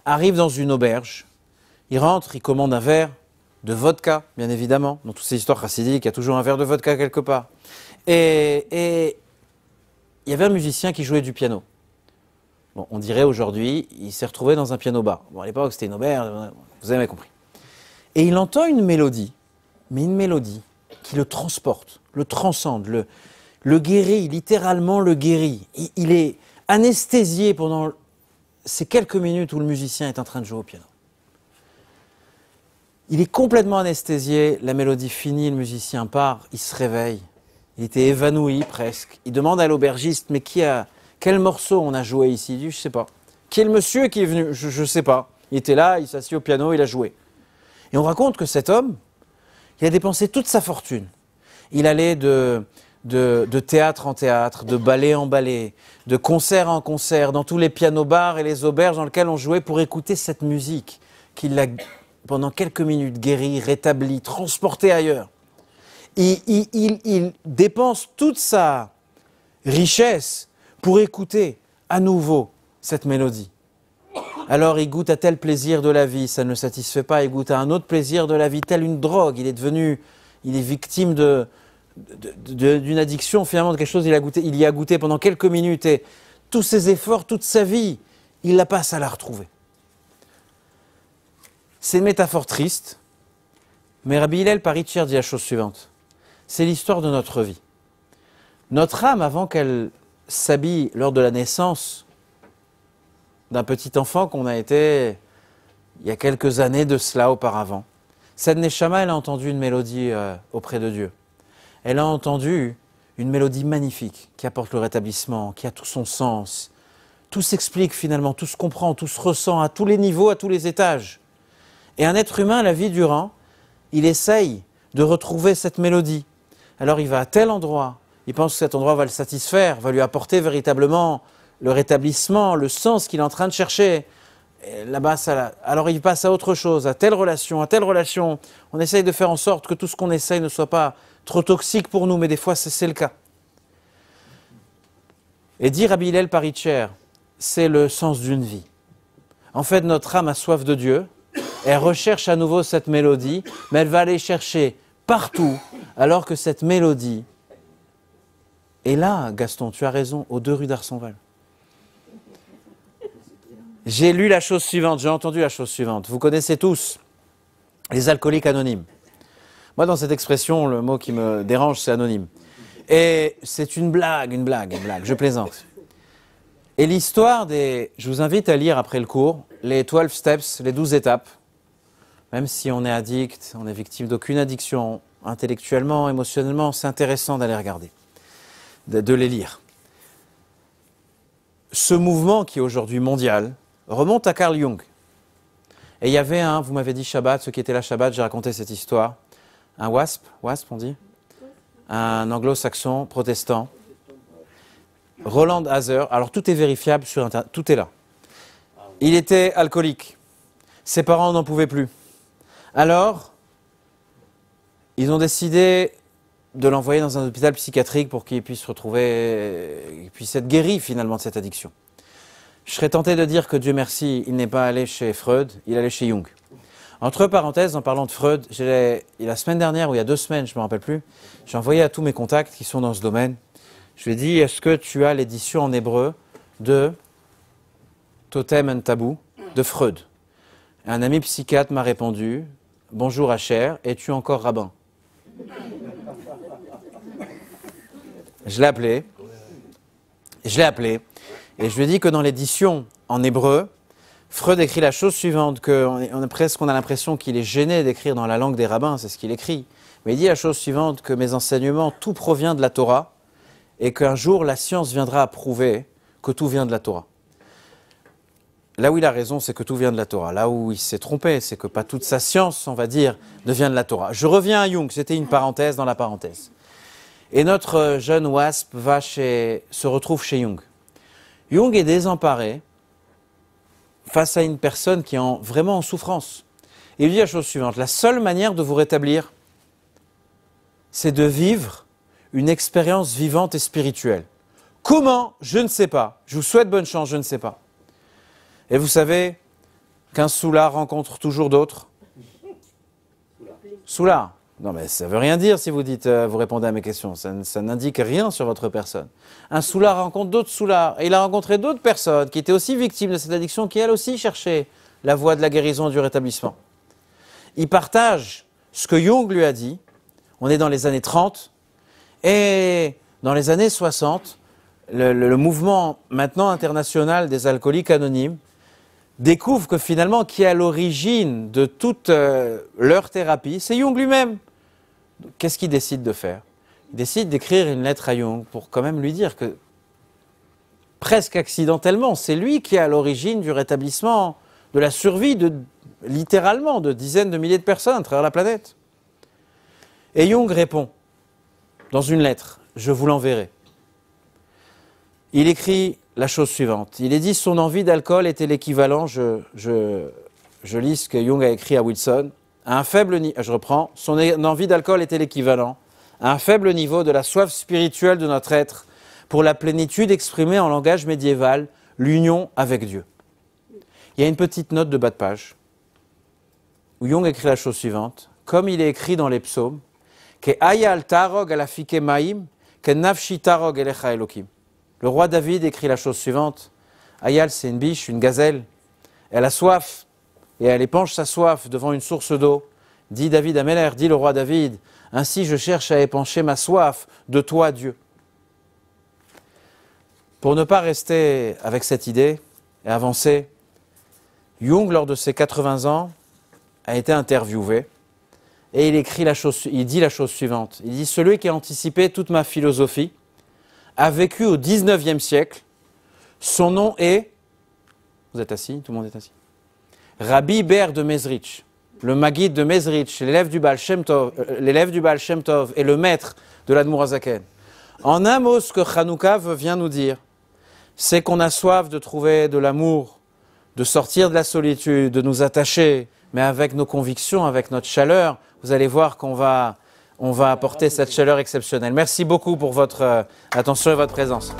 arrive dans une auberge. Il rentre, il commande un verre de vodka, bien évidemment. Dans toutes ces histoires chassidiques, il y a toujours un verre de vodka quelque part. Et il y avait un musicien qui jouait du piano. Bon, on dirait aujourd'hui, il s'est retrouvé dans un piano-bar. Bon, à l'époque, c'était une auberge, vous avez compris. Et il entend une mélodie, mais une mélodie qui le transporte, le transcende, le guérit, littéralement le guérit. Il est anesthésié pendant ces quelques minutes où le musicien est en train de jouer au piano. Il est complètement anesthésié, la mélodie finie, le musicien part, il se réveille. Il était évanoui presque. Il demande à l'aubergiste, mais quel morceau on a joué ici? Il dit, je ne sais pas. Qui est le monsieur qui est venu? Je ne sais pas. Il était là, il s'assit au piano, il a joué. Et on raconte que cet homme, il a dépensé toute sa fortune. Il allait de théâtre en théâtre, de ballet en ballet, de concert en concert, dans tous les pianos-bars et les auberges dans lesquels on jouait pour écouter cette musique qui l'a, pendant quelques minutes, guéri, rétabli, transporté ailleurs. Il dépense toute sa richesse pour écouter à nouveau cette mélodie. Alors il goûte à tel plaisir de la vie, ça ne le satisfait pas, il goûte à un autre plaisir de la vie, telle une drogue, il est victime d'une addiction, finalement de quelque chose, il y a goûté pendant quelques minutes et tous ses efforts, toute sa vie, il la passe à la retrouver. C'est une métaphore triste, mais Rabbi Hillel Paritcher dit la chose suivante. C'est l'histoire de notre vie. Notre âme, avant qu'elle s'habille lors de la naissance d'un petit enfant qu'on a été il y a quelques années de cela auparavant, cette neshama, elle a entendu une mélodie auprès de Dieu. Elle a entendu une mélodie magnifique qui apporte le rétablissement, qui a tout son sens. Tout s'explique finalement, tout se comprend, tout se ressent à tous les niveaux, à tous les étages. Et un être humain, la vie durant, il essaye de retrouver cette mélodie. Alors il va à tel endroit, il pense que cet endroit va le satisfaire, va lui apporter véritablement le rétablissement, le sens qu'il est en train de chercher. Là-bas, alors il passe à autre chose, à telle relation, à telle relation. On essaye de faire en sorte que tout ce qu'on essaye ne soit pas trop toxique pour nous, mais des fois c'est le cas. Et dit Rabbi Hillel Paritcher, c'est le sens d'une vie. En fait, notre âme a soif de Dieu, elle recherche à nouveau cette mélodie, mais elle va aller chercher partout, alors que cette mélodie est là, Gaston, tu as raison, aux 2 rues d'Arsonval. J'ai lu la chose suivante, j'ai entendu la chose suivante. Vous connaissez tous les alcooliques anonymes. Moi, dans cette expression, le mot qui me dérange, c'est anonyme. Et c'est une blague, je plaisante. Et l'histoire des... Je vous invite à lire après le cours les 12 steps, les 12 étapes. Même si on est addict, on est victime d'aucune addiction, intellectuellement, émotionnellement, c'est intéressant d'aller regarder, de les lire. Ce mouvement qui est aujourd'hui mondial remonte à Carl Jung. Et il y avait vous m'avez dit Shabbat, ceux qui étaient là Shabbat, j'ai raconté cette histoire. Un WASP on dit, un anglo-saxon protestant, Roland Hazer. Alors tout est vérifiable sur Internet, tout est là. Il était alcoolique. Ses parents n'en pouvaient plus. Alors, ils ont décidé de l'envoyer dans un hôpital psychiatrique pour qu'il puisse il puisse être guéri finalement de cette addiction. Je serais tenté de dire que Dieu merci, il n'est pas allé chez Freud, il est allé chez Jung. Entre parenthèses, en parlant de Freud, la semaine dernière ou il y a 2 semaines, je ne me rappelle plus, j'ai envoyé à tous mes contacts qui sont dans ce domaine, je lui ai dit, est-ce que tu as l'édition en hébreu de Totem and Tabou de Freud? Un ami psychiatre m'a répondu, bonjour Asher, es-tu encore rabbin? Je l'ai appelé, et je lui ai dit que dans l'édition en hébreu, Freud écrit la chose suivante, qu'on a l'impression qu'il est gêné d'écrire dans la langue des rabbins, c'est ce qu'il écrit, mais il dit la chose suivante, que mes enseignements, tout provient de la Torah, et qu'un jour la science viendra à prouver que tout vient de la Torah. là où il a raison, c'est que tout vient de la Torah. Là où il s'est trompé, c'est que pas toute sa science, on va dire, ne vient de la Torah. Je reviens à Jung, c'était une parenthèse dans la parenthèse. Et notre jeune WASP se retrouve chez Jung. Jung est désemparé face à une personne qui est vraiment en souffrance. Et il dit la chose suivante, la seule manière de vous rétablir, c'est de vivre une expérience vivante et spirituelle. Comment? Je ne sais pas. Je vous souhaite bonne chance, je ne sais pas. Et vous savez qu'un soulard rencontre toujours d'autres? Soulard. Non mais ça ne veut rien dire si vous dites, vous répondez à mes questions. Ça n'indique rien sur votre personne. Un soulard rencontre d'autres soulards. Et il a rencontré d'autres personnes qui étaient aussi victimes de cette addiction, qui elles aussi cherchaient la voie de la guérison et du rétablissement. Il partage ce que Jung lui a dit. On est dans les années 30. Et dans les années 60, le mouvement maintenant international des alcooliques anonymes découvre que finalement, qui est à l'origine de toute leur thérapie, c'est Jung lui-même. Qu'est-ce qu'il décide de faire? Il décide d'écrire une lettre à Jung pour quand même lui dire que, presque accidentellement, c'est lui qui est à l'origine du rétablissement, de la survie littéralement de dizaines de milliers de personnes à travers la planète. Et Jung répond dans une lettre, je vous l'enverrai. Il écrit la chose suivante. Il est dit son envie d'alcool était l'équivalent, je lis ce que Jung a écrit à Wilson, à un faible niveau, je reprends, son envie d'alcool était l'équivalent à un faible niveau de la soif spirituelle de notre être pour la plénitude exprimée en langage médiéval, l'union avec Dieu. Il y a une petite note de bas de page où Jung écrit la chose suivante, comme il est écrit dans les psaumes, que ayal tarog alafike maim, que nafshi tarog elecha elokim. Le roi David écrit la chose suivante. Ayal, c'est une biche, une gazelle. Elle a soif et elle épanche sa soif devant une source d'eau. Dit David à Améler, dit le roi David, ainsi je cherche à épancher ma soif de toi, Dieu. Pour ne pas rester avec cette idée et avancer, Jung, lors de ses 80 ans, a été interviewé et il dit la chose suivante. Il dit, celui qui a anticipé toute ma philosophie a vécu au 19e siècle. Son nom est... Vous êtes assis? Tout le monde est assis. Rabbi Ber de Mezrich, le Maguide de Mezrich, l'élève du Baal Shem Tov et le maître de l'Admour HaZaken. En un mot, ce que Hanouka vient nous dire, c'est qu'on a soif de trouver de l'amour, de sortir de la solitude, de nous attacher, mais avec nos convictions, avec notre chaleur. Vous allez voir qu'on va apporter cette chaleur exceptionnelle. Merci beaucoup pour votre attention et votre présence.